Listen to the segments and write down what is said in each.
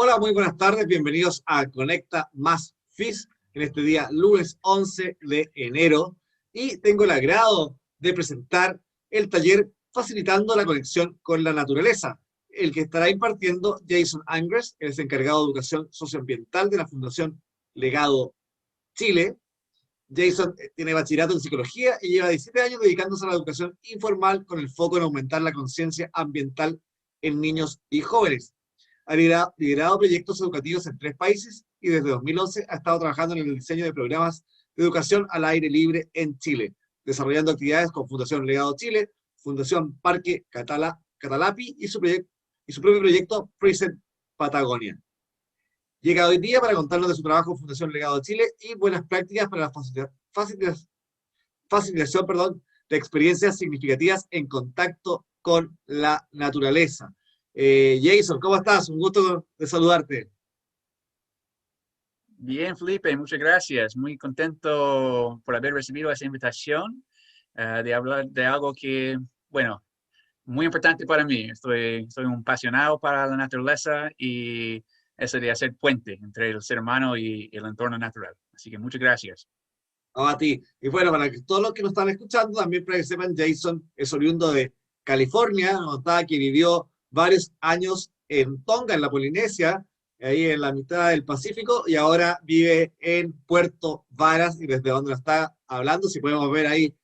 Hola, muy buenas tardes, bienvenidos a Conecta Más FIS en este día lunes 11 de enero y tengo el agrado de presentar el taller Facilitando la Conexión con la Naturaleza, el que estará impartiendo Jason Angres, el encargado de Educación Socioambiental de la Fundación Legado Chile. Jason tiene bachillerato en psicología y lleva 17 años dedicándose a la educación informal con el foco en aumentar la conciencia ambiental en niños y jóvenes. Ha liderado proyectos educativos en 3 países y desde 2011 ha estado trabajando en el diseño de programas de educación al aire libre en Chile, desarrollando actividades con Fundación Legado Chile, Fundación Parque Catalapi y su propio proyecto Present Patagonia. Llega hoy día para contarnos de su trabajo en Fundación Legado Chile y buenas prácticas para la facilitación de experiencias significativas en contacto con la naturaleza. Jason, ¿cómo estás? Un gusto de saludarte. Bien, Felipe, muchas gracias. Muy contento por haber recibido esa invitación de hablar de algo que, bueno, muy importante para mí. Soy un apasionado para la naturaleza y eso de hacer puente entre el ser humano y el entorno natural. Así que muchas gracias. A ti. Y bueno, para que todos los que nos están escuchando, también para que sepan, Jason es oriundo de California, notaba que vivió varios años en Tonga, en la Polinesia, ahí en la mitad del Pacífico, y ahora vive en Puerto Varas, y desde donde nos está hablando, si podemos ver ahí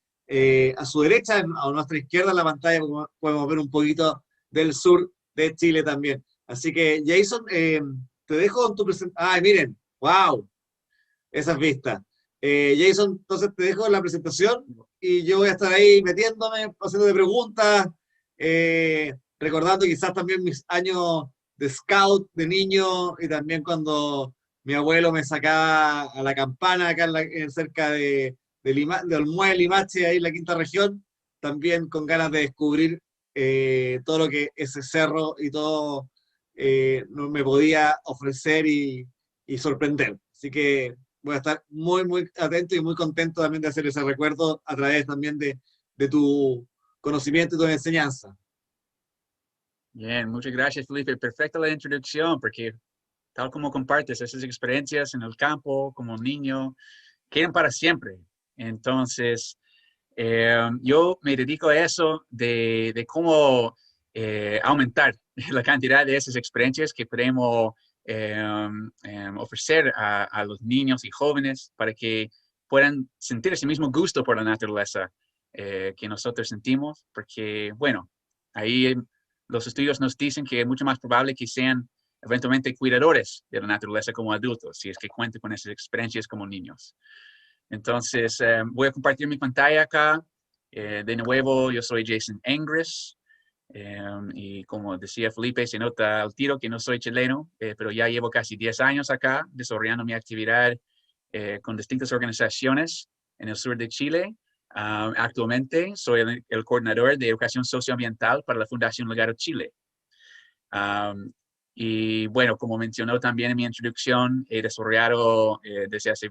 a su derecha, a nuestra izquierda en la pantalla, podemos ver un poquito del sur de Chile también. Así que, Jason, te dejo con tu presentación. ¡Ay, miren! ¡Wow! Esas vistas. Jason, entonces te dejo la presentación y yo voy a estar ahí metiéndome, haciendo de preguntas, recordando quizás también mis años de scout, de niño, y también cuando mi abuelo me sacaba a la campana acá cerca de Olmué, Limache, ahí en la quinta región, también con ganas de descubrir todo lo que ese cerro y todo me podía ofrecer y sorprender. Así que voy a estar muy, muy atento y muy contento también de hacer ese recuerdo a través también de tu conocimiento y tu enseñanza. Bien, muchas gracias, Felipe. Perfecta la introducción, porque tal como compartes esas experiencias en el campo como niño, quedan para siempre. Entonces, yo me dedico a eso de cómo aumentar la cantidad de esas experiencias que podemos ofrecer a los niños y jóvenes para que puedan sentir ese mismo gusto por la naturaleza que nosotros sentimos, porque, bueno, ahí los estudios nos dicen que es mucho más probable que sean eventualmente cuidadores de la naturaleza como adultos, si es que cuentan con esas experiencias como niños. Entonces, voy a compartir mi pantalla acá. De nuevo, yo soy Jason Angres. Y como decía Felipe, se nota al tiro que no soy chileno, pero ya llevo casi 10 años acá desarrollando mi actividad con distintas organizaciones en el sur de Chile. Actualmente soy el coordinador de educación socioambiental para la Fundación Legado Chile. Y bueno, como mencionó también en mi introducción, he desarrollado desde hace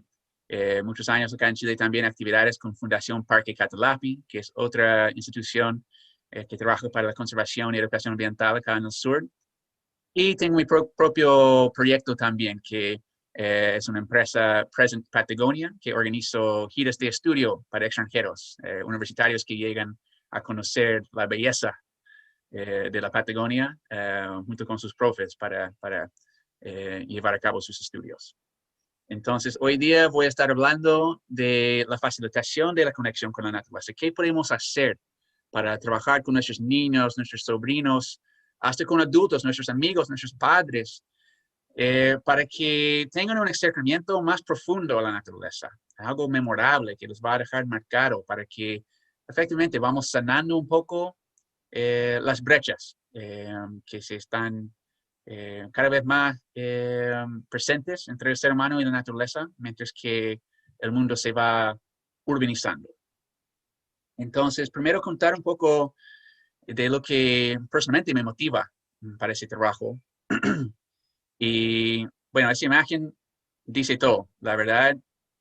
muchos años acá en Chile también actividades con Fundación Parque Catalapi, que es otra institución que trabaja para la conservación y educación ambiental acá en el sur. Y tengo mi propio proyecto también, que es una empresa, Present Patagonia, que organizo giras de estudio para extranjeros, universitarios que llegan a conocer la belleza de la Patagonia junto con sus profes para llevar a cabo sus estudios. Entonces, hoy día voy a estar hablando de la facilitación de la conexión con la naturaleza. ¿Qué podemos hacer para trabajar con nuestros niños, nuestros sobrinos, hasta con adultos, nuestros amigos, nuestros padres, para que tengan un acercamiento más profundo a la naturaleza? Algo memorable que los va a dejar marcado para que efectivamente vamos sanando un poco las brechas que se están cada vez más presentes entre el ser humano y la naturaleza, mientras que el mundo se va urbanizando. Entonces, primero contar un poco de lo que personalmente me motiva para ese trabajo. Y bueno, esa imagen dice todo. La verdad,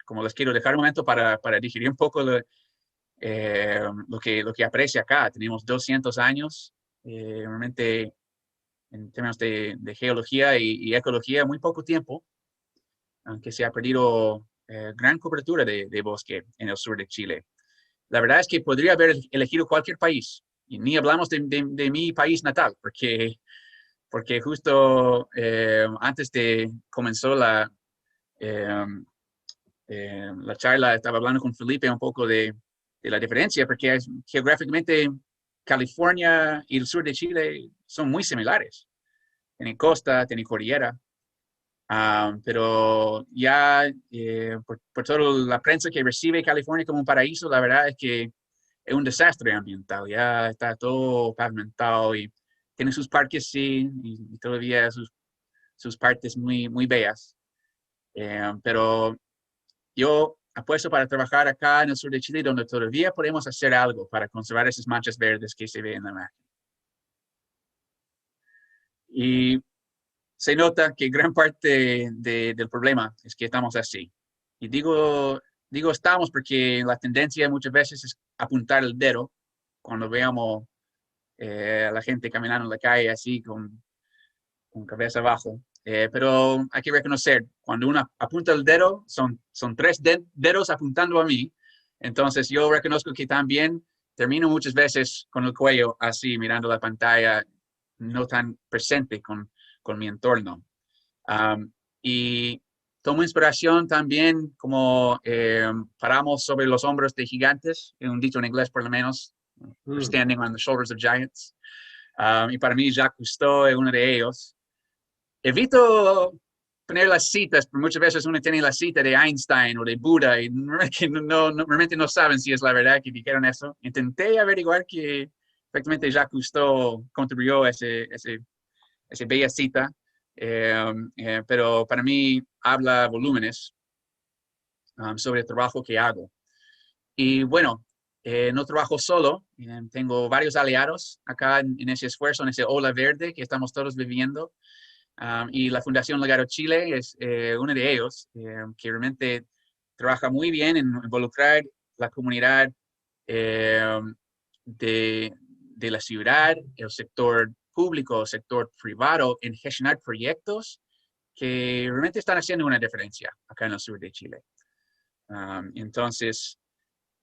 como les quiero dejar un momento para digerir un poco lo que aparece acá. Tenemos 200 años realmente en términos de geología y ecología, muy poco tiempo, aunque se ha perdido gran cobertura de bosque en el sur de Chile. La verdad es que podría haber elegido cualquier país, y ni hablamos de mi país natal, porque justo antes de comenzó la charla, estaba hablando con Felipe un poco de la diferencia, porque geográficamente California y el sur de Chile son muy similares. Tienen costa, tienen cordillera, pero ya por toda la prensa que recibe California como un paraíso, la verdad es que es un desastre ambiental. Ya está todo pavimentado y tiene sus parques, sí, y todavía sus partes muy, muy bellas. Pero yo apuesto para trabajar acá en el sur de Chile, donde todavía podemos hacer algo para conservar esas manchas verdes que se ven en la máquina. Y se nota que gran parte del problema es que estamos así. Y digo estamos porque la tendencia muchas veces es apuntar el dedo cuando veamos a la gente caminando en la calle así con cabeza abajo. Pero hay que reconocer, cuando uno apunta el dedo, son tres dedos apuntando a mí. Entonces yo reconozco que también termino muchas veces con el cuello así, mirando la pantalla, no tan presente con mi entorno. Y tomo inspiración también como paramos sobre los hombros de gigantes, en un dicho en inglés por lo menos, standing on the shoulders of giants. Y para mí Jacques Cousteau es uno de ellos. Evito poner las citas, porque muchas veces uno tiene la cita de Einstein o de Buda y normalmente no saben si es la verdad que dijeron eso. Intenté averiguar que efectivamente Jacques Cousteau contribuyó a esa bella cita, pero para mí habla volúmenes sobre el trabajo que hago. Y bueno, no trabajo solo, tengo varios aliados acá en ese esfuerzo, en ese ola verde que estamos todos viviendo. Y la Fundación Legado Chile es uno de ellos, que realmente trabaja muy bien en involucrar la comunidad de la ciudad, el sector público, el sector privado, en gestionar proyectos que realmente están haciendo una diferencia acá en el sur de Chile. Entonces,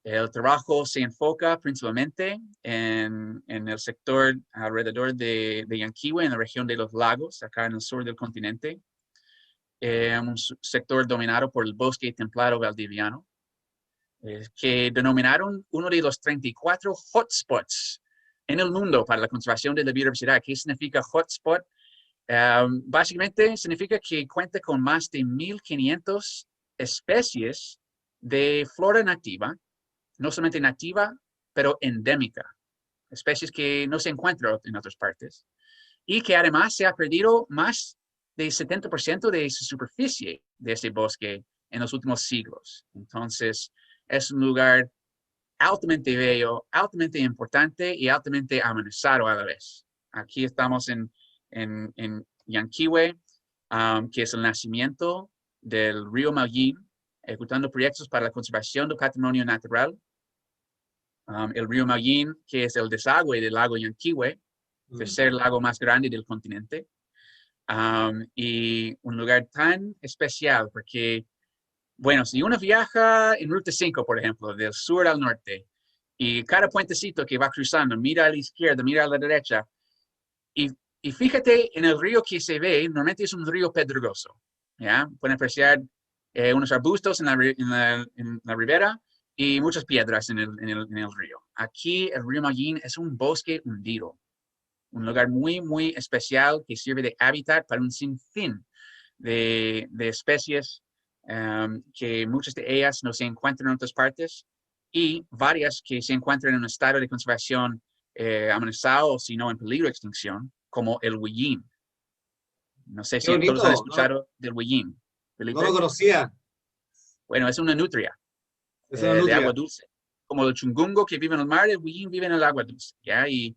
el trabajo se enfoca principalmente en el sector alrededor de Yanquihue, en la región de los lagos, acá en el sur del continente. Un sector dominado por el bosque templado valdiviano, que denominaron uno de los 34 hotspots en el mundo para la conservación de la biodiversidad. ¿Qué significa hotspot? Básicamente significa que cuenta con más de 1,500 especies de flora nativa, no solamente nativa, pero endémica, especies que no se encuentran en otras partes, y que además se ha perdido más del 70% de su superficie de ese bosque en los últimos siglos. Entonces, es un lugar altamente bello, altamente importante y altamente amenazado a la vez. Aquí estamos en Yanquihue, que es el nacimiento del río Maullín, ejecutando proyectos para la conservación del patrimonio natural. El río Maullín, que es el desagüe del lago Yanquihue, tercer lago más grande del continente. Y un lugar tan especial porque, bueno, si uno viaja en Ruta 5, por ejemplo, del sur al norte, y cada puentecito que va cruzando, mira a la izquierda, mira a la derecha, y fíjate en el río que se ve, normalmente es un río pedregoso, ¿ya? Pueden apreciar unos arbustos en la ribera y muchas piedras en el río. Aquí el río Maullín es un bosque hundido, un lugar muy, muy especial que sirve de hábitat para un sinfín de especies que muchas de ellas no se encuentran en otras partes y varias que se encuentran en un estado de conservación amenazado o si no en peligro de extinción, como el huillín. No sé Qué si todos han bonito, escuchado del huillín. no lo conocía, Bueno, es una nutria es una de agua nutria. dulce. Como el chungungo que vive en el mar, el huillín vive en el agua dulce, ¿ya? Y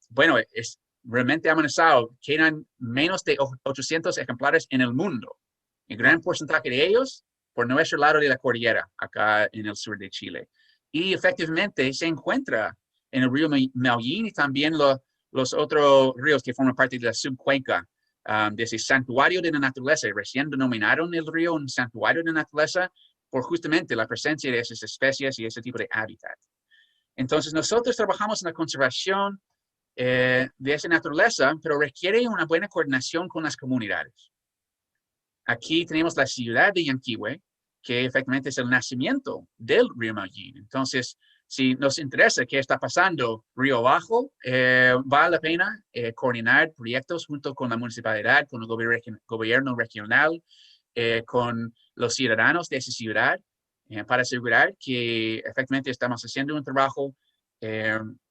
bueno, es realmente amenazado. Quedan menos de 800 ejemplares en el mundo. El gran porcentaje de ellos por nuestro lado de la cordillera, acá en el sur de Chile. Y efectivamente se encuentra en el río Maullín y también los otros ríos que forman parte de la subcuenca de ese santuario de la naturaleza. Recién denominaron el río un santuario de la naturaleza por justamente la presencia de esas especies y ese tipo de hábitat. Entonces, nosotros trabajamos en la conservación de esa naturaleza, pero requiere una buena coordinación con las comunidades. Aquí tenemos la ciudad de Yanquihue, que efectivamente es el nacimiento del río Maullín. Entonces, si nos interesa qué está pasando río abajo, vale la pena coordinar proyectos junto con la municipalidad, con el gobierno regional, con los ciudadanos de esa ciudad, para asegurar que efectivamente estamos haciendo un trabajo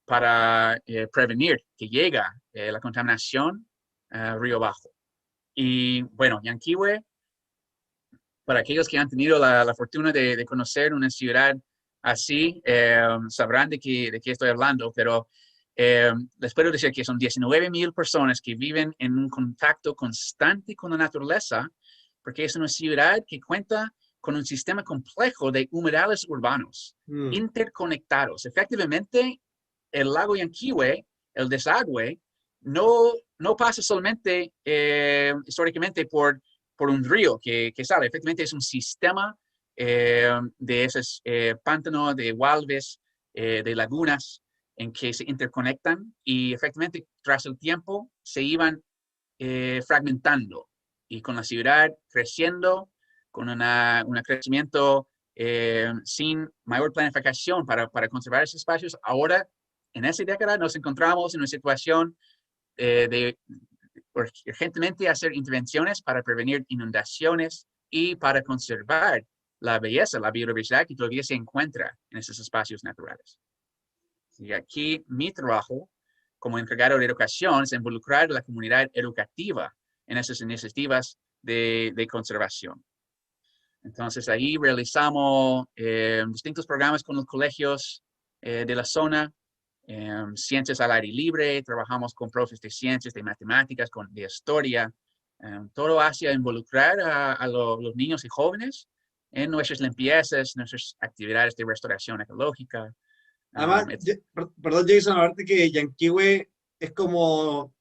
para prevenir que llegue la contaminación río abajo. Y bueno, Yanquihue, para aquellos que han tenido la fortuna de conocer una ciudad así, sabrán de qué estoy hablando, pero les puedo decir que son 19,000 personas que viven en un contacto constante con la naturaleza, porque es una ciudad que cuenta con un sistema complejo de humedales urbanos interconectados. Efectivamente, el lago Yanquihue, el desagüe, no pasa solamente históricamente por un río que sale. Efectivamente es un sistema de esos pantanos, de walves, de lagunas en que se interconectan y efectivamente tras el tiempo se iban fragmentando y con la ciudad creciendo, con un crecimiento sin mayor planificación para conservar esos espacios. Ahora, en esa década nos encontramos en una situación de urgentemente hacer intervenciones para prevenir inundaciones y para conservar la belleza, la biodiversidad que todavía se encuentra en esos espacios naturales. Y aquí mi trabajo como encargado de educación es involucrar a la comunidad educativa en esas iniciativas de conservación. Entonces ahí realizamos distintos programas con los colegios de la zona, ciencias al aire libre, trabajamos con profes de ciencias, de matemáticas, de historia, todo hacia involucrar a los niños y jóvenes en nuestras limpiezas, nuestras actividades de restauración ecológica. Además, perdón Jason, aparte que Yanquihue es como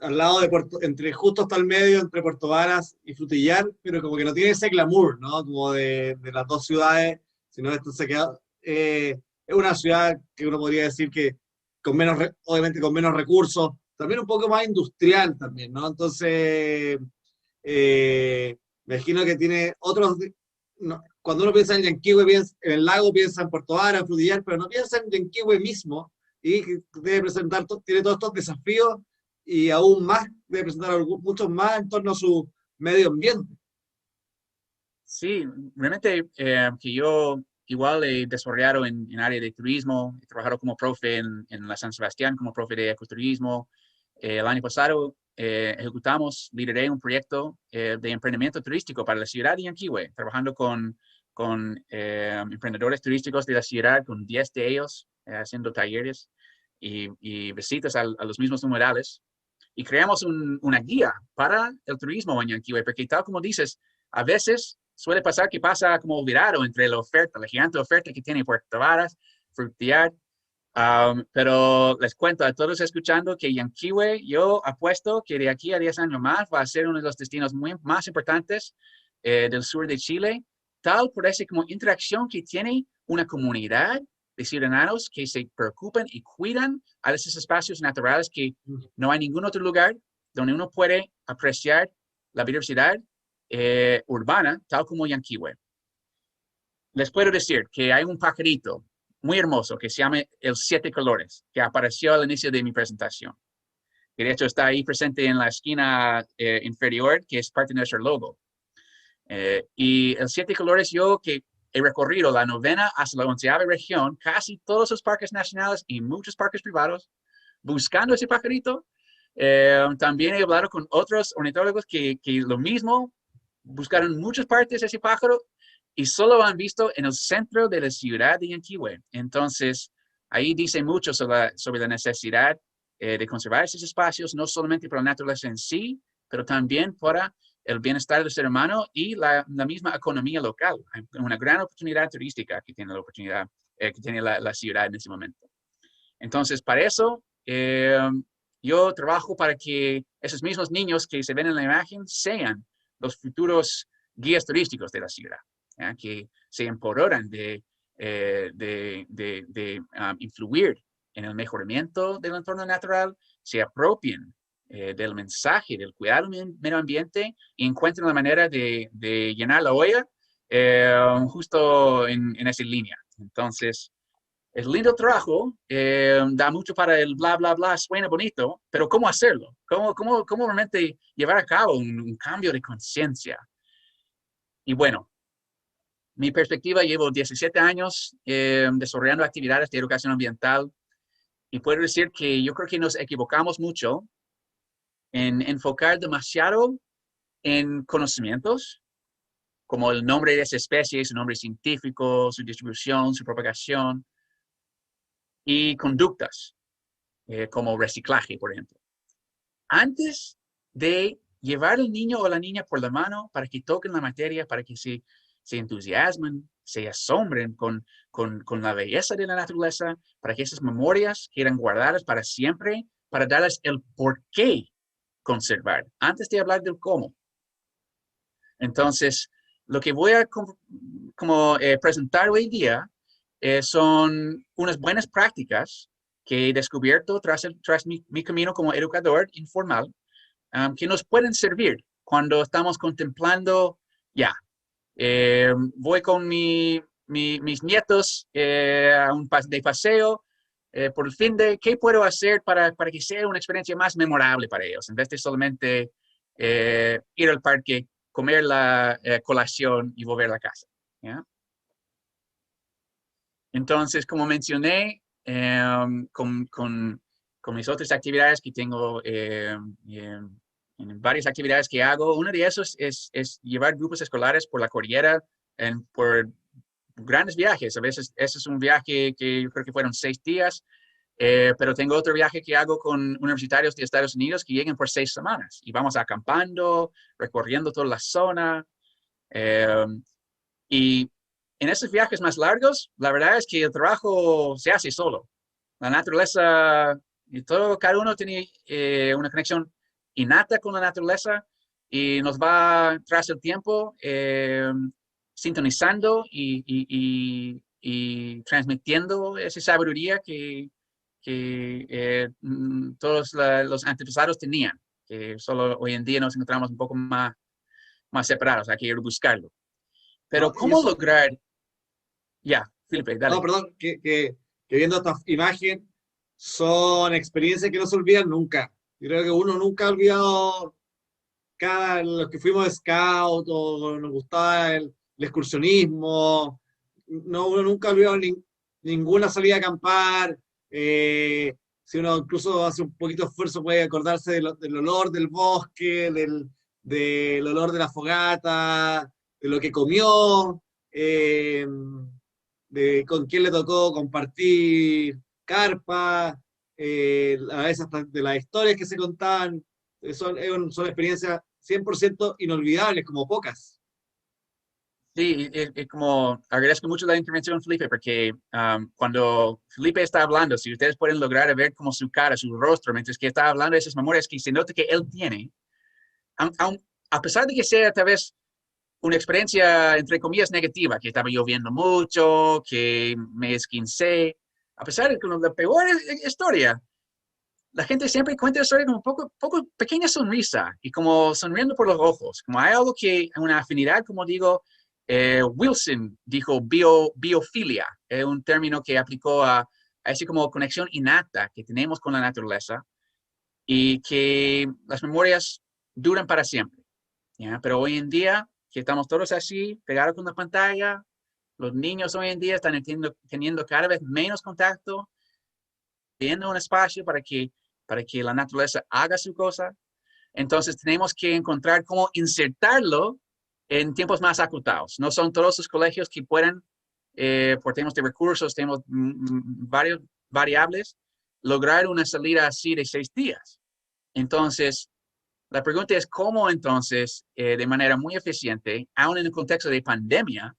al lado de justo hasta el medio, entre Puerto Varas y Frutillar, pero como que no tiene ese glamour, ¿no? Como de las dos ciudades, sino esto se queda, es una ciudad que uno podría decir que con menos, obviamente con menos recursos, también un poco más industrial también, ¿no? Entonces, me imagino que tiene otros, no, cuando uno piensa en Yanquihue, piensa, en el lago piensa en Puerto Varas, Frutillar, pero no piensa en Yanquihue mismo, y que debe presentar, tiene todos estos desafíos y aún más, debe presentar muchos más en torno a su medio ambiente. Sí, realmente que yo igual he desarrollado en área de turismo, he trabajado como profe en la San Sebastián, como profe de ecoturismo. El año pasado lideré un proyecto de emprendimiento turístico para la ciudad de Yanquihue, trabajando con emprendedores turísticos de la ciudad, con 10 de ellos, haciendo talleres y visitas a los mismos humedales. Y creamos una guía para el turismo en Yanquihue, porque tal como dices, a veces suele pasar que pasa como olvidado entre la oferta, la gigante oferta que tiene Puerto Varas, Frutillar. Pero les cuento a todos escuchando que Yanquihue, yo apuesto que de aquí a 10 años más va a ser uno de los destinos más importantes del sur de Chile, tal por esa como interacción que tiene una comunidad de ciudadanos que se preocupan y cuidan a esos espacios naturales que no hay ningún otro lugar donde uno puede apreciar la biodiversidad urbana, tal como Yanquihue. Les puedo decir que hay un pajarito muy hermoso que se llama el 7 colores, que apareció al inicio de mi presentación. Que de hecho está ahí presente en la esquina inferior, que es parte de nuestro logo. Y el 7 colores, yo que he recorrido la 9ª hasta la 11ª región, casi todos los parques nacionales y muchos parques privados, buscando ese pajarito. También he hablado con otros ornitólogos que lo mismo, buscaron muchas partes de ese pájaro y solo lo han visto en el centro de la ciudad de Yanquihue. Entonces, ahí dice mucho sobre la necesidad de conservar esos espacios, no solamente para la naturaleza en sí, pero también para el bienestar del ser humano y la misma economía local. Hay una gran oportunidad turística que tiene la ciudad en ese momento. Entonces, para eso, yo trabajo para que esos mismos niños que se ven en la imagen sean los futuros guías turísticos de la ciudad, ¿ya? Que se empoderan de influir en el mejoramiento del entorno natural, se apropien del mensaje del cuidado del medio ambiente y encuentren la manera de llenar la olla justo en esa línea. Entonces, es lindo trabajo, da mucho para el bla, bla, bla, suena bonito, pero ¿cómo hacerlo? ¿Cómo realmente llevar a cabo un cambio de conciencia? Y bueno, mi perspectiva, llevo 17 años desarrollando actividades de educación ambiental y puedo decir que yo creo que nos equivocamos mucho en enfocar demasiado en conocimientos, como el nombre de esa especie, su nombre científico, su distribución, su propagación, y conductas, como reciclaje, por ejemplo. Antes de llevar al niño o la niña por la mano para que toquen la materia, para que se entusiasmen, se asombren con la belleza de la naturaleza, para que esas memorias quedan guardadas para siempre, para darles el por qué conservar, antes de hablar del cómo. Entonces, lo que voy a presentar hoy día son unas buenas prácticas que he descubierto tras mi camino como educador informal, que nos pueden servir cuando estamos contemplando, voy con mis nietos de paseo por el fin de qué puedo hacer para que sea una experiencia más memorable para ellos, en vez de solamente ir al parque, comer la colación y volver a la casa. ¿Ya? Entonces, como mencioné, con mis otras actividades que tengo, en varias actividades que hago, una de esas es llevar grupos escolares por la cordillera por grandes viajes. A veces ese es un viaje que yo creo que fueron 6 días, pero tengo otro viaje que hago con universitarios de Estados Unidos que llegan por 6 semanas y vamos acampando, recorriendo toda la zona. Y en esos viajes más largos, la verdad es que el trabajo se hace solo. La naturaleza, y cada uno tiene una conexión innata con la naturaleza y nos va tras el tiempo sintonizando y transmitiendo esa sabiduría que todos los antepasados tenían, que solo hoy en día nos encontramos un poco más separados, hay que ir a buscarlo. Pero ¿no? ¿cómo lograr? Felipe, No, dale. perdón, que viendo esta imagen son experiencias que no se olvidan nunca. Yo creo que uno nunca ha olvidado los que fuimos scout o nos gustaba el excursionismo, no, uno nunca ha olvidado ninguna salida a acampar. Si uno incluso hace un poquito de esfuerzo puede acordarse del olor del bosque, del olor de la fogata, de lo que comió, de con quién le tocó compartir carpa, a veces hasta de las historias que se contaban. Son experiencias 100% inolvidables, como pocas. Sí, como agradezco mucho la intervención, Felipe, porque cuando Felipe está hablando, si ustedes pueden lograr ver como su cara, su rostro, mientras que está hablando de esas memorias que se nota que él tiene, a pesar de que sea tal vez una experiencia, entre comillas, negativa, que estaba lloviendo mucho, que me esquincé, a pesar de que la peor historia, la gente siempre cuenta la historia con un poco pequeña sonrisa y como sonriendo por los ojos, como hay algo que, una afinidad, como digo, Wilson dijo biofilia, es un término que aplicó a esa como conexión innata que tenemos con la naturaleza y que las memorias duran para siempre. ¿Ya? Pero hoy en día, que estamos todos así, pegados con la pantalla, los niños hoy en día están teniendo cada vez menos contacto, teniendo un espacio para que la naturaleza haga su cosa. Entonces tenemos que encontrar cómo insertarlo en tiempos más acotados. No son todos los colegios que pueden, por temas de recursos, tenemos varios variables, lograr una salida así de 6 días. Entonces, la pregunta es cómo entonces, de manera muy eficiente, aún en el contexto de pandemia,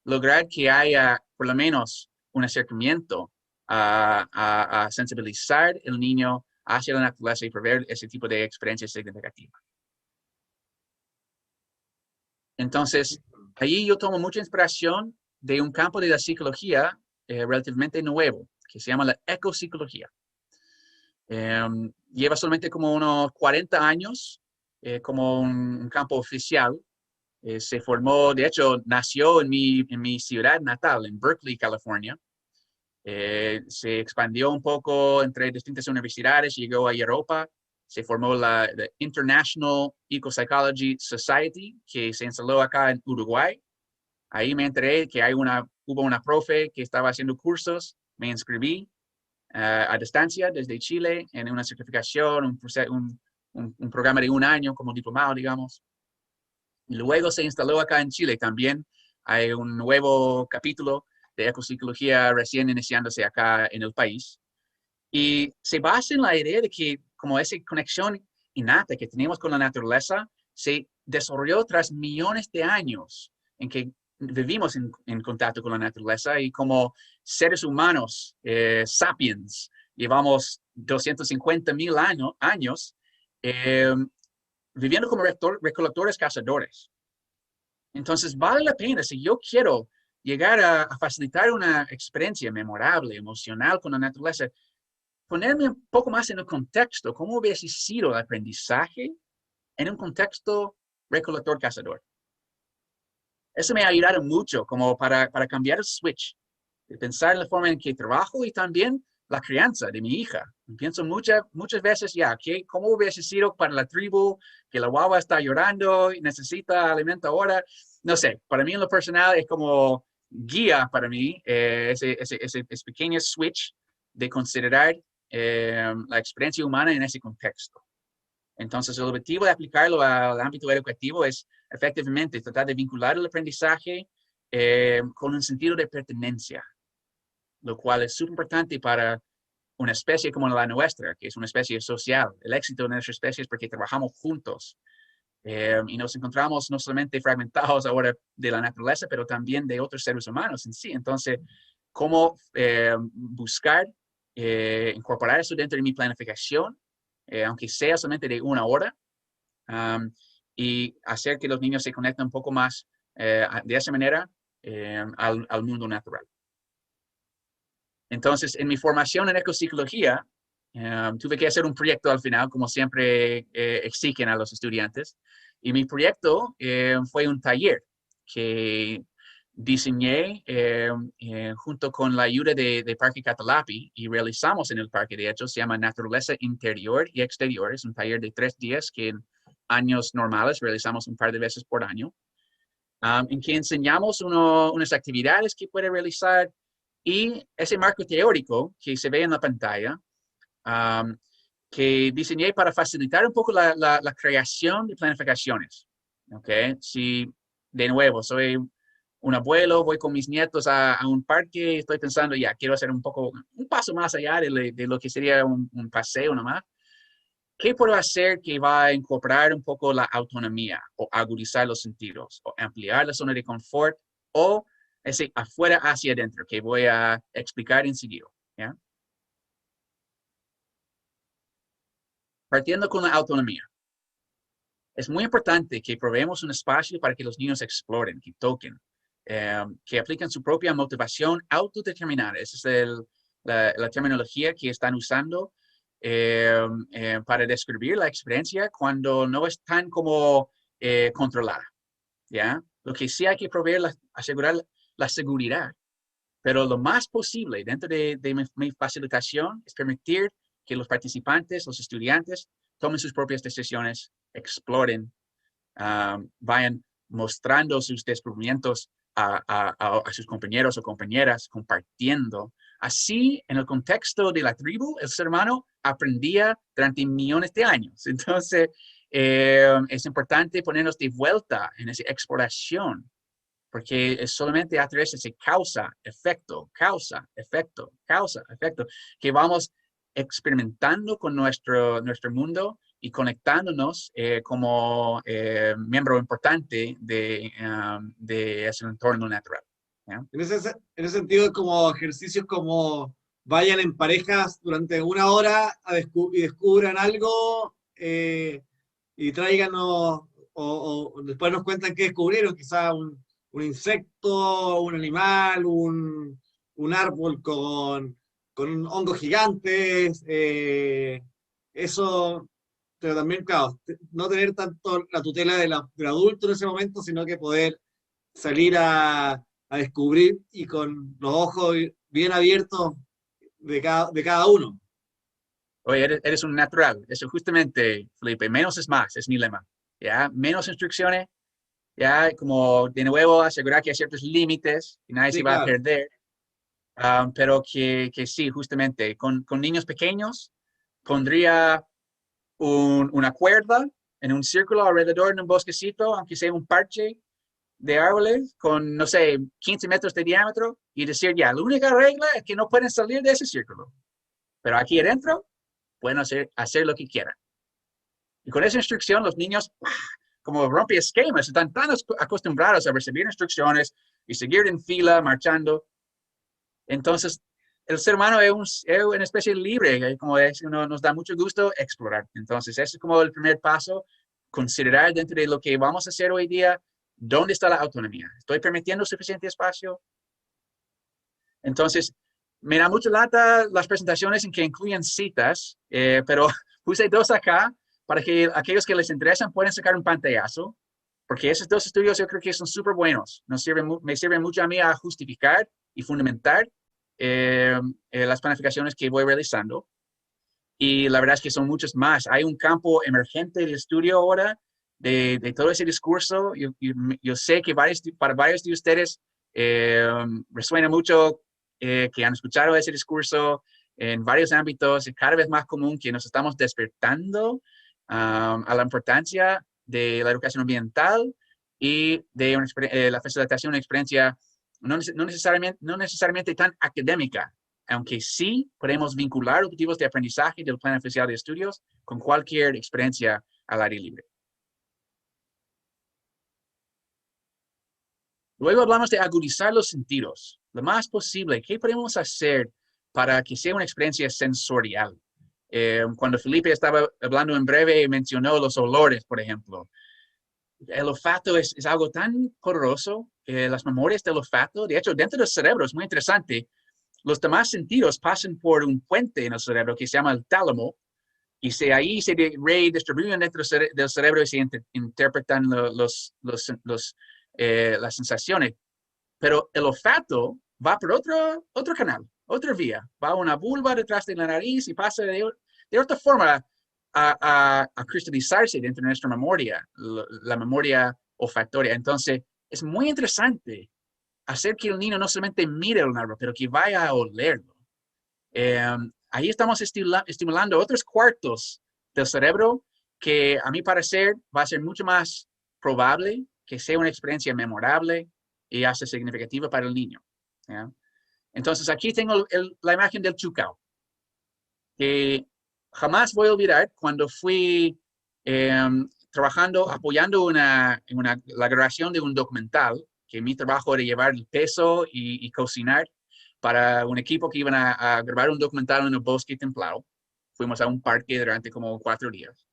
lograr que haya por lo menos un acercamiento a sensibilizar el niño hacia la naturaleza y proveer ese tipo de experiencia significativa. Entonces, allí yo tomo mucha inspiración de un campo de la psicología relativamente nuevo, que se llama la ecopsicología. Lleva solamente como unos 40 años como un campo oficial. Se formó, de hecho, nació en mi ciudad natal, en Berkeley, California. Se expandió un poco entre distintas universidades, llegó a Europa. Se formó la International Ecopsychology Society, que se instaló acá en Uruguay. Ahí me enteré que hubo una profe que estaba haciendo cursos, me inscribí a distancia desde Chile en una certificación, un programa de un año como diplomado, digamos. Y luego se instaló acá en Chile también. Hay un nuevo capítulo de ecopsicología recién iniciándose acá en el país. Y se basa en la idea de que como esa conexión innata que tenemos con la naturaleza se desarrolló tras millones de años en que vivimos en contacto con la naturaleza y como seres humanos, sapiens, llevamos 250,000 años viviendo como recolectores cazadores. Entonces vale la pena, si yo quiero llegar a facilitar una experiencia memorable, emocional con la naturaleza, ponerme un poco más en el contexto, cómo hubiese sido el aprendizaje en un contexto recolector-cazador. Eso me ha ayudado mucho como para cambiar el switch, de pensar en la forma en que trabajo y también la crianza de mi hija. Pienso muchas veces ¿cómo hubiese sido para la tribu que la guagua está llorando y necesita alimento ahora? No sé, para mí en lo personal es como guía para mí ese pequeño switch de considerar la experiencia humana en ese contexto. Entonces, el objetivo de aplicarlo al ámbito educativo es efectivamente tratar de vincular el aprendizaje con un sentido de pertenencia, lo cual es súper importante para una especie como la nuestra, que es una especie social. El éxito de nuestra especie es porque trabajamos juntos y nos encontramos no solamente fragmentados ahora de la naturaleza, pero también de otros seres humanos en sí. Entonces, ¿cómo buscar incorporar eso dentro de mi planificación, aunque sea solamente de 1 hora, y hacer que los niños se conecten un poco más de esa manera al mundo natural? Entonces, en mi formación en ecopsicología, tuve que hacer un proyecto al final, como siempre exigen a los estudiantes. Y mi proyecto fue un taller que diseñé junto con la ayuda de Parque Catalapi y realizamos en el parque. De hecho, se llama Naturaleza Interior y Exterior. Es un taller de 3 días que en años normales realizamos un par de veces por año, en que enseñamos unas actividades que puede realizar y ese marco teórico que se ve en la pantalla, que diseñé para facilitar un poco la creación de planificaciones. ¿Okay? Si, de nuevo, soy un abuelo, voy con mis nietos a un parque, estoy pensando, quiero hacer un paso más allá de lo que sería un paseo nomás. ¿Qué puedo hacer que va a incorporar un poco la autonomía o agudizar los sentidos o ampliar la zona de confort o ese afuera hacia adentro que voy a explicar enseguida? ¿Ya? Partiendo con la autonomía. Es muy importante que proveemos un espacio para que los niños exploren, que toquen, que apliquen su propia motivación autodeterminada. Esa es la terminología que están usando para describir la experiencia cuando no es tan como controlada. ¿Ya? Lo que sí hay que proveer, asegurar la seguridad. Pero lo más posible dentro de mi facilitación es permitir que los participantes, los estudiantes, tomen sus propias decisiones, exploren, vayan mostrando sus descubrimientos a sus compañeros o compañeras, compartiendo. Así, en el contexto de la tribu, el ser humano aprendía durante millones de años. Entonces, es importante ponernos de vuelta en esa exploración, porque es solamente a través de ese causa, efecto, que vamos experimentando con nuestro mundo y conectándonos como miembro importante de ese entorno natural. ¿Ya? En ese sentido, como ejercicios como vayan en parejas durante una hora y descubran algo y tráiganos, o después nos cuentan qué descubrieron, quizá un insecto, un animal, un árbol con hongos gigantes, eso, pero también, claro, no tener tanto la tutela del adulto en ese momento, sino que poder salir a descubrir y con los ojos bien abiertos de cada uno. Oye, eres un natural. Eso justamente, Felipe, menos es más, es mi lema. ¿Ya? Menos instrucciones, ya como de nuevo asegurar que hay ciertos límites y nadie Sí, se va a claro, perder. Pero que sí, justamente, con niños pequeños pondría una cuerda en un círculo alrededor de un bosquecito, aunque sea un parche de árboles con, no sé, 15 metros de diámetro y decir, ya, la única regla es que no pueden salir de ese círculo. Pero aquí adentro pueden hacer lo que quieran. Y con esa instrucción, los niños, como rompe esquemas, están tan acostumbrados a recibir instrucciones y seguir en fila, marchando. Entonces, el ser humano es una especie libre, como es, nos da mucho gusto explorar. Entonces, ese es como el primer paso, considerar dentro de lo que vamos a hacer hoy día, dónde está la autonomía. ¿Estoy permitiendo suficiente espacio? Entonces, me da mucho lata las presentaciones en que incluyen citas, pero puse dos acá para que aquellos que les interesan puedan sacar un pantallazo, porque esos dos estudios yo creo que son súper buenos. Me sirven mucho a mí a justificar y fundamentar las planificaciones que voy realizando. Y la verdad es que son muchos más. Hay un campo emergente de estudio ahora de todo ese discurso. Yo sé que para varios de ustedes resuena mucho que han escuchado ese discurso en varios ámbitos. Es cada vez más común que nos estamos despertando a la importancia de la educación ambiental y de la facilitación de una experiencia no necesariamente tan académica, aunque sí podemos vincular objetivos de aprendizaje del plan oficial de estudios con cualquier experiencia al aire libre. Luego hablamos de agudizar los sentidos. Lo más posible, ¿qué podemos hacer para que sea una experiencia sensorial? Cuando Felipe estaba hablando en breve, mencionó los olores, por ejemplo. El olfato es algo tan poderoso, las memorias del olfato. De hecho, dentro del cerebro es muy interesante. Los demás sentidos pasan por un puente en el cerebro que se llama el tálamo, y ahí se redistribuyen dentro del cerebro y se interpretan las sensaciones. Pero el olfato va por otro canal, otra vía. Va a una vulva detrás de la nariz y pasa de otra forma a cristalizarse dentro de nuestra memoria, la memoria olfatoria. Entonces, es muy interesante hacer que el niño no solamente mire el árbol, pero que vaya a olerlo. Ahí estamos estimulando otros cuartos del cerebro que a mi parecer va a ser mucho más probable que sea una experiencia memorable y hasta significativa para el niño. ¿Ya? Entonces aquí tengo la imagen del chucao, que jamás voy a olvidar cuando fui trabajando, apoyando la grabación de un documental, que mi trabajo era llevar el peso y cocinar para un equipo que iban a grabar un documental en el bosque templado. Fuimos a un parque durante como 4 días.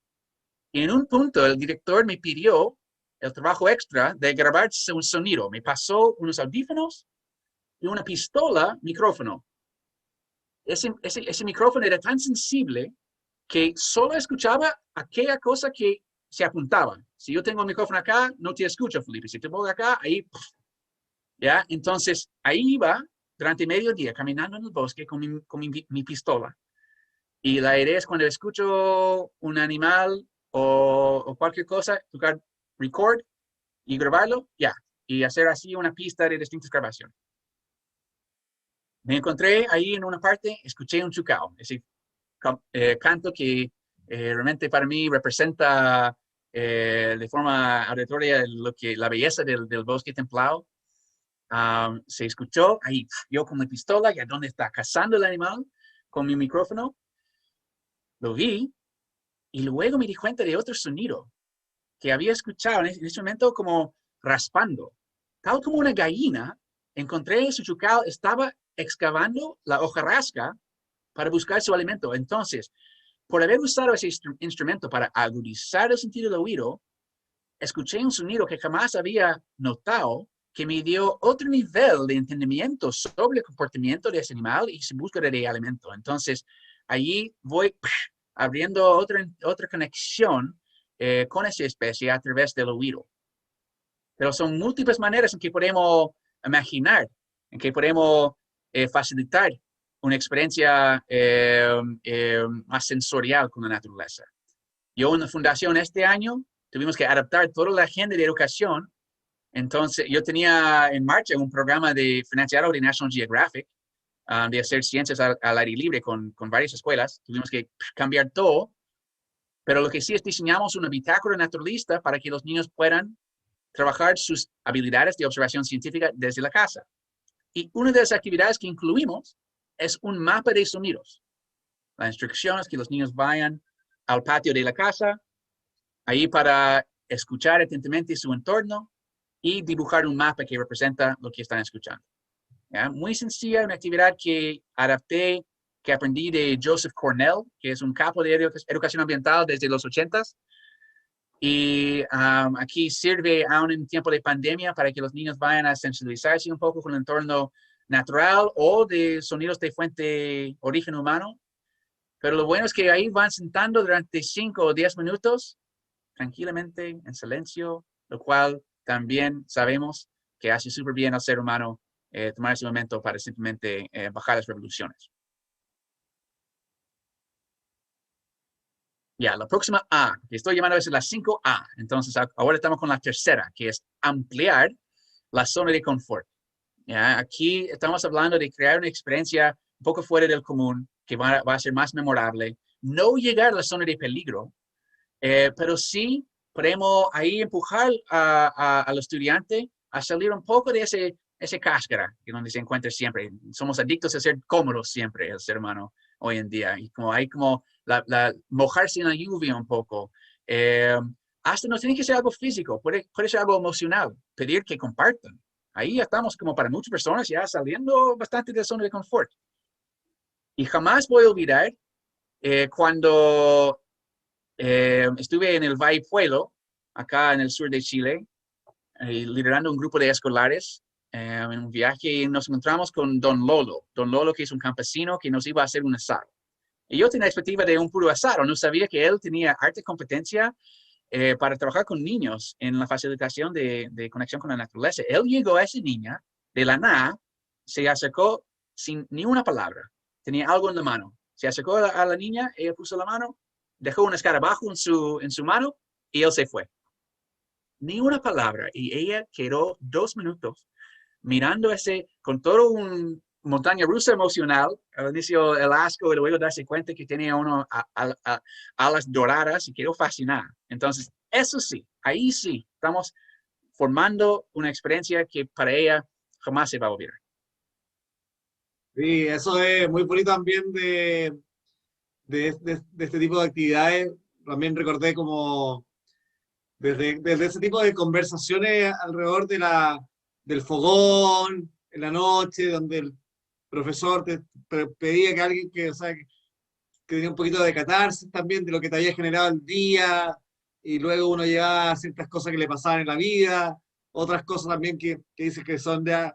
Y en un punto el director me pidió el trabajo extra de grabar un sonido. Me pasó unos audífonos y una pistola micrófono. Ese micrófono era tan sensible que solo escuchaba aquella cosa que se apuntaba. Si yo tengo el micrófono acá, no te escucho, Felipe. Si te pongo acá, ahí, ¿ya? Entonces, ahí iba durante medio día caminando en el bosque con mi pistola. Y la idea es cuando escucho un animal o cualquier cosa, tocar record y grabarlo, ya. Y hacer así una pista de distintas grabaciones. Me encontré ahí en una parte, escuché un chucao, ese canto que realmente para mí representa de forma auditoria la belleza del bosque templado. Se escuchó ahí, yo con mi pistola, ya donde está cazando el animal, con mi micrófono, lo vi y luego me di cuenta de otro sonido que había escuchado en ese momento como raspando. Tal como una gallina, encontré su chucal, estaba excavando la hojarasca para buscar su alimento. Entonces, por haber usado ese instrumento para agudizar el sentido del oído, escuché un sonido que jamás había notado, que me dio otro nivel de entendimiento sobre el comportamiento de ese animal y su búsqueda de alimento. Entonces, allí voy abriendo otra conexión con esa especie a través del oído. Pero son múltiples maneras en que podemos imaginar, en que podemos facilitar una experiencia más sensorial con la naturaleza. Yo en la fundación este año tuvimos que adaptar toda la agenda de educación. Entonces, yo tenía en marcha un programa financiado de National Geographic de hacer ciencias al aire libre con varias escuelas. Tuvimos que cambiar todo, pero lo que sí es diseñamos una bitácora naturalista para que los niños puedan trabajar sus habilidades de observación científica desde la casa. Y una de las actividades que incluimos es un mapa de sonidos. La instrucción es que los niños vayan al patio de la casa, ahí para escuchar atentamente su entorno y dibujar un mapa que representa lo que están escuchando. ¿Ya? Muy sencilla, una actividad que adapté, que aprendí de Joseph Cornell, que es un capo de educación ambiental desde los 80s. Y aquí sirve aún en tiempo de pandemia para que los niños vayan a sensibilizarse un poco con el entorno natural o de sonidos de fuente origen humano. Pero lo bueno es que ahí van sentando durante 5 o 10 minutos tranquilamente, en silencio, lo cual también sabemos que hace súper bien al ser humano tomar ese momento para simplemente bajar las revoluciones. Ya, la próxima A, que estoy llamando a veces la 5A. Entonces, ahora estamos con la tercera, que es ampliar la zona de confort. ¿Ya? Aquí estamos hablando de crear una experiencia un poco fuera del común, que va a ser más memorable. No llegar a la zona de peligro, pero sí podemos ahí empujar al estudiante a salir un poco de ese cáscara, que donde se encuentra siempre. Somos adictos a ser cómodos siempre, el ser humano hoy en día. Y como hay como mojarse en la lluvia un poco. Hasta no tiene que ser algo físico, puede ser algo emocional, pedir que compartan. Ahí ya estamos como para muchas personas ya saliendo bastante de la zona de confort. Y jamás voy a olvidar cuando estuve en el Valle Pueblo, acá en el sur de Chile, liderando un grupo de escolares en un viaje y nos encontramos con Don Lolo. Don Lolo, que es un campesino que nos iba a hacer un asado. Y yo tenía la expectativa de un puro asado, no sabía que él tenía arte competencia para trabajar con niños en la facilitación de conexión con la naturaleza. Él llegó a esa niña de la nada, se acercó sin ni una palabra, tenía algo en la mano. Se acercó a la niña, ella puso la mano, dejó un escarabajo en su mano y él se fue. Ni una palabra. Y ella quedó 2 minutos mirando con todo un montaña rusa emocional, al inicio el asco y luego darse cuenta que tenía alas doradas y quedó fascinada. Entonces, eso sí, ahí sí, estamos formando una experiencia que para ella jamás se va a olvidar. Sí, eso es muy bonito también de este tipo de actividades. También recordé como desde ese tipo de conversaciones alrededor del fogón, en la noche, donde el profesor te pedía que alguien o sea, que tenía un poquito de catarsis también de lo que te había generado el día, y luego uno llevaba ciertas cosas que le pasaban en la vida, otras cosas también que dices que son de,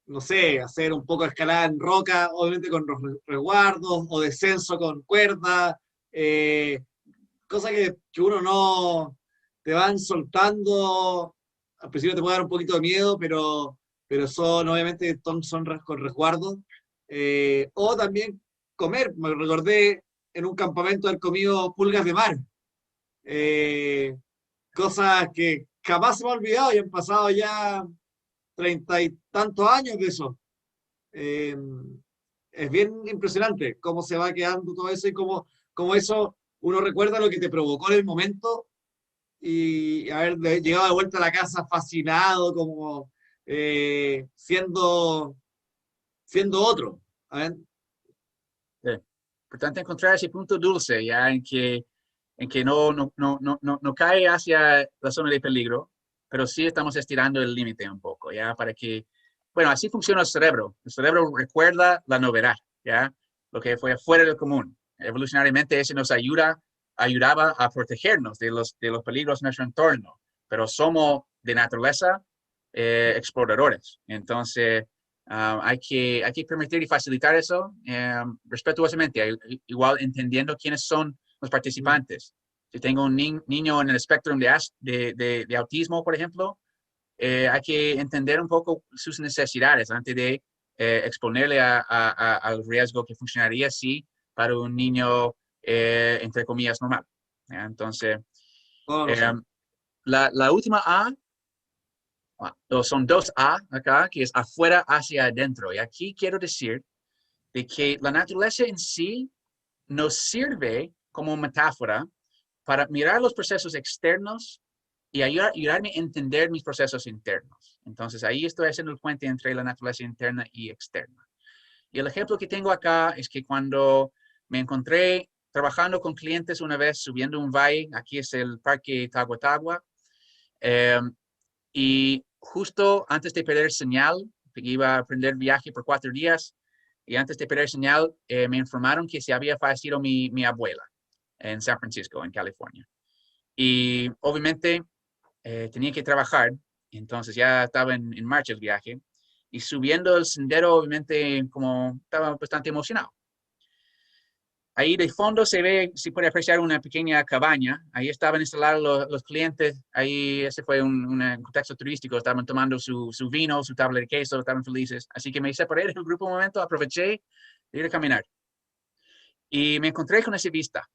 no sé, hacer un poco de escalada en roca, obviamente con resguardos, o descenso con cuerda, cosas que uno no te van soltando. Al principio te puede dar un poquito de miedo, pero son obviamente son con resguardo. O también comer, me recordé en un campamento haber comido pulgas de mar. Eh, Cosas que jamás se me ha olvidado y han pasado ya 30 y tantos años de eso. Eh, es bien impresionante cómo se va quedando todo eso y cómo eso uno recuerda lo que te provocó en el momento y haber llegado de vuelta a la casa fascinado, como siendo otro. A ver, Sí. Importante encontrar ese punto dulce, ya en que no cae hacia la zona de peligro, pero sí estamos estirando el límite un poco, ya para que bueno, así funciona el cerebro. El cerebro recuerda la novedad, ¿ya? Lo que fue fuera del común. Evolucionariamente, eso nos ayudaba a protegernos de los peligros de nuestro entorno, pero somos de naturaleza exploradores. Entonces, hay que permitir y facilitar eso respetuosamente, igual entendiendo quiénes son los participantes. Si tengo un niño en el espectro de autismo, por ejemplo, hay que entender un poco sus necesidades antes de exponerle al riesgo que funcionaría así para un niño, entre comillas, normal. ¿Ya? Entonces, la última A, son dos A acá, que es afuera hacia adentro. Y aquí quiero decir de que la naturaleza en sí nos sirve como metáfora para mirar los procesos externos y ayudarme a entender mis procesos internos. Entonces, ahí estoy haciendo el puente entre la naturaleza interna y externa. Y el ejemplo que tengo acá es que cuando me encontré trabajando con clientes una vez subiendo un valle, aquí es el Parque Taguatagua, y justo antes de perder señal, iba a aprender viaje por 4 días, y antes de perder señal, me informaron que se había fallecido mi abuela en San Francisco, en California. Y obviamente tenía que trabajar, entonces ya estaba en marcha el viaje, y subiendo el sendero, obviamente, como estaba bastante emocionado. Ahí de fondo se ve, si puede apreciar una pequeña cabaña. Ahí estaban instalados los clientes. Ahí ese fue un contexto turístico. Estaban tomando su vino, su tabla de queso, estaban felices. Así que me separé del grupo un momento, aproveché de ir a caminar. Y me encontré con esa vista.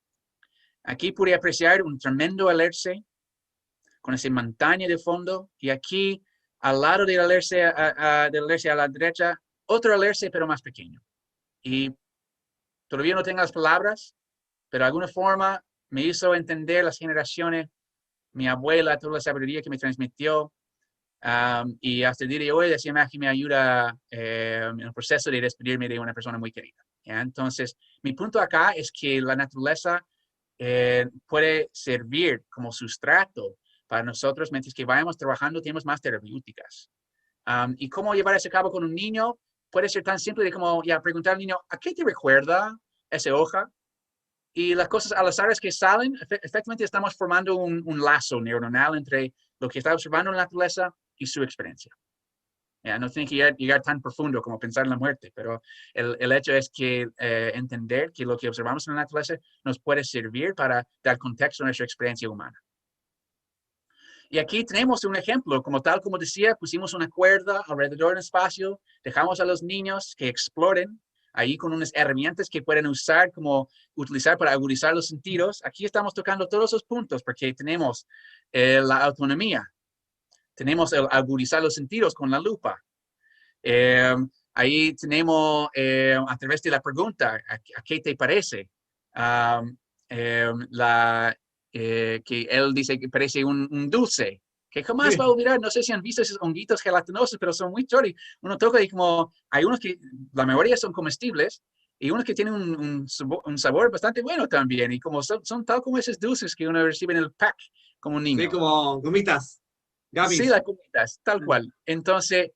Aquí pude apreciar un tremendo alerce con esa montaña de fondo. Y aquí, al lado del alerce a la derecha, otro alerce, pero más pequeño. Y todavía no tengo las palabras, pero de alguna forma me hizo entender las generaciones, mi abuela, toda la sabiduría que me transmitió, y hasta el día de hoy esa imagen me ayuda en el proceso de despedirme de una persona muy querida. ¿Ya? Entonces, mi punto acá es que la naturaleza puede servir como sustrato para nosotros mientras que vayamos trabajando, tenemos más terapéuticas. Y cómo llevar eso a cabo con un niño puede ser tan simple de como ya preguntar al niño, ¿a qué te recuerda esa hoja? Y las cosas al azar que salen, efectivamente estamos formando un lazo neuronal entre lo que está observando en la naturaleza y su experiencia. No tiene que llegar tan profundo como pensar en la muerte, pero el hecho es que entender que lo que observamos en la naturaleza nos puede servir para dar contexto a nuestra experiencia humana. Y aquí tenemos un ejemplo, como decía, pusimos una cuerda alrededor del espacio, dejamos a los niños que exploren ahí con unas herramientas que pueden utilizar para agudizar los sentidos. Aquí estamos tocando todos esos puntos porque tenemos la autonomía, tenemos el agudizar los sentidos con la lupa. Ahí tenemos a través de la pregunta, ¿a qué te parece? Que él dice que parece un dulce, que jamás va a olvidar. No sé si han visto esos honguitos gelatinosos, pero son muy chori. Uno toca y como hay unos que la mayoría son comestibles y unos que tienen un sabor bastante bueno también. Y como son tal como esos dulces que uno recibe en el pack como un niño. Sí, como gomitas, Sí, gummies. las gomitas, tal cual. Entonces,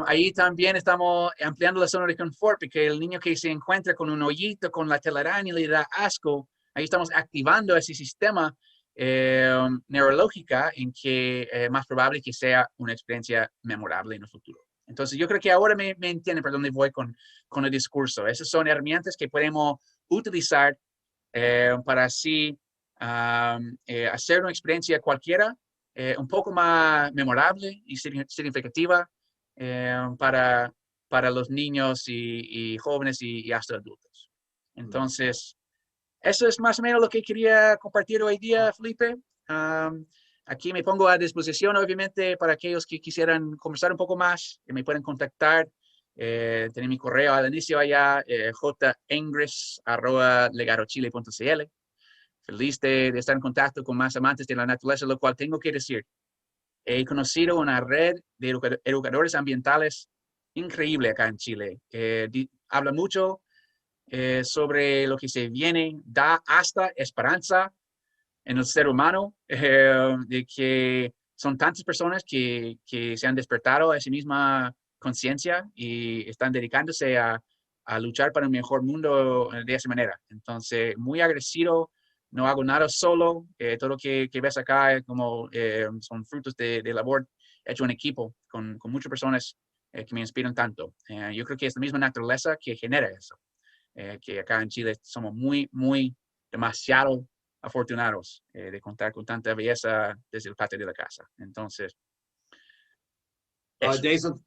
ahí también estamos ampliando la zona de confort, porque el niño que se encuentra con un hoyito, con la telaraña, le da asco. Ahí estamos activando ese sistema neurológica en que es más probable que sea una experiencia memorable en el futuro. Entonces, yo creo que ahora me entienden por dónde voy con el discurso. Esas son herramientas que podemos utilizar para así hacer una experiencia cualquiera un poco más memorable y significativa para los niños y jóvenes y hasta adultos. Entonces, eso es más o menos lo que quería compartir hoy día, Felipe. Aquí me pongo a disposición, obviamente, para aquellos que quisieran conversar un poco más, que me pueden contactar. Tengo mi correo al inicio allá, jengres@legarochile.cl. Feliz de estar en contacto con más amantes de la naturaleza, lo cual tengo que decir. He conocido una red de educadores ambientales increíble acá en Chile. Habla mucho sobre lo que se viene, da hasta esperanza en el ser humano, de que son tantas personas que se han despertado a esa misma conciencia y están dedicándose a luchar para un mejor mundo de esa manera. Entonces, muy agresivo, no hago nada solo, todo lo que ves acá es como, son frutos de labor hecho en equipo con muchas personas que me inspiran tanto. Yo creo que es la misma naturaleza que genera eso, que acá en Chile somos demasiado afortunados de contar con tanta belleza desde el patio de la casa. Entonces, eso. Jason,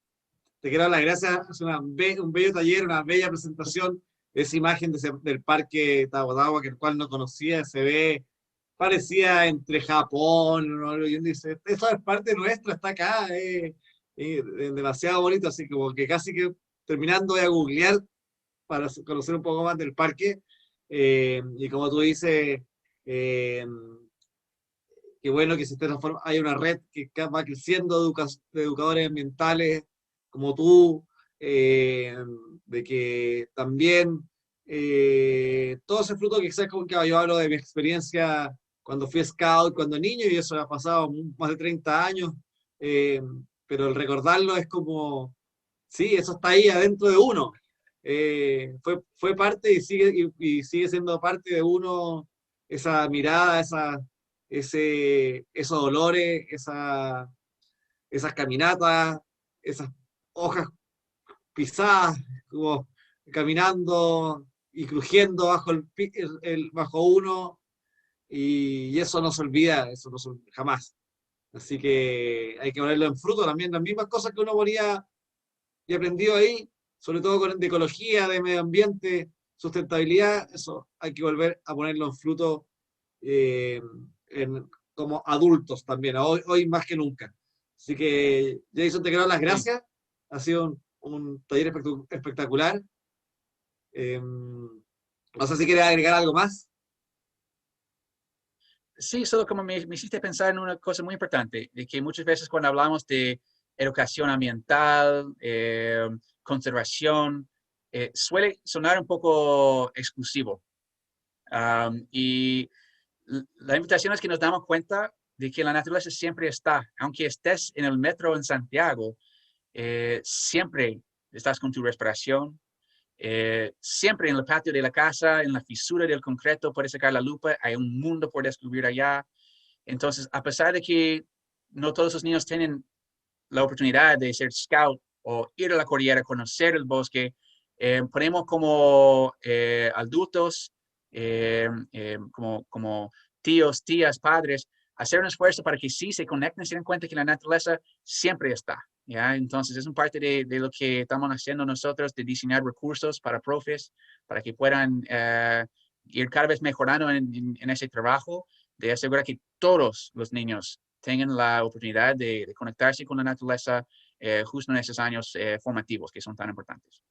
te quiero dar las gracias. Es un bello taller, una bella presentación. Esa imagen del parque Tabodawa, que el cual no conocía, se ve, parecía entre Japón, ¿no? Y uno dice, eso es parte nuestra, está acá, es demasiado bonito, así como que casi que terminando de googlear para conocer un poco más del parque. Y como tú dices, eh, qué bueno que se transforma, hay una red que va creciendo de educadores ambientales como tú, eh, de que también todo ese fruto que quizás como que yo hablo de mi experiencia cuando fui scout, cuando niño, y eso ha pasado más de 30 años, eh, pero el recordarlo es como, sí, eso está ahí adentro de uno. Fue parte y sigue siendo parte de uno esa mirada, esos dolores, esas caminatas, esas hojas pisadas, como caminando y crujiendo bajo uno, y eso no se olvida, eso no se olvida jamás. Así que hay que ponerlo en fruto también, las mismas cosas que uno ponía y aprendió ahí, sobre todo de ecología, de medio ambiente, sustentabilidad, eso hay que volver a ponerlo en fruto eh, como adultos también, hoy más que nunca. Así que, Jason, te quiero dar las Sí. gracias. Ha sido un taller espectacular. No sé si quieres agregar algo más. Sí, solo como me hiciste pensar en una cosa muy importante, de que muchas veces cuando hablamos de educación ambiental, conservación, suele sonar un poco exclusivo. Y la invitación es que nos damos cuenta de que la naturaleza siempre está, aunque estés en el metro en Santiago, siempre estás con tu respiración, siempre en el patio de la casa, en la fisura del concreto, puedes sacar la lupa, hay un mundo por descubrir allá. Entonces, a pesar de que no todos los niños tienen la oportunidad de ser scout o ir a la cordillera, conocer el bosque, ponemos como adultos, como tíos, tías, padres, hacer un esfuerzo para que sí se conecten, se den cuenta que la naturaleza siempre está. ¿Ya? Entonces, es un parte de lo que estamos haciendo nosotros, de diseñar recursos para profes, para que puedan ir cada vez mejorando en ese trabajo, de asegurar que todos los niños tengan la oportunidad de conectarse con la naturaleza justo en esos años formativos que son tan importantes.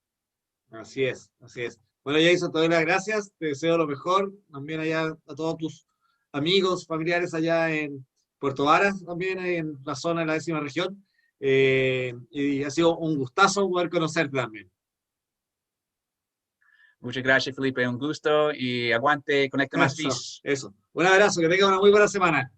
Así es, así es. Bueno, Jason, te doy las gracias, te deseo lo mejor, también allá a todos tus amigos, familiares allá en Puerto Varas, también ahí en la zona de la 10ª región. Y ha sido un gustazo poder conocerte también. Muchas gracias, Felipe. Un gusto y aguante, conecta más Eso, fish. eso. Un abrazo, que tenga una muy buena semana.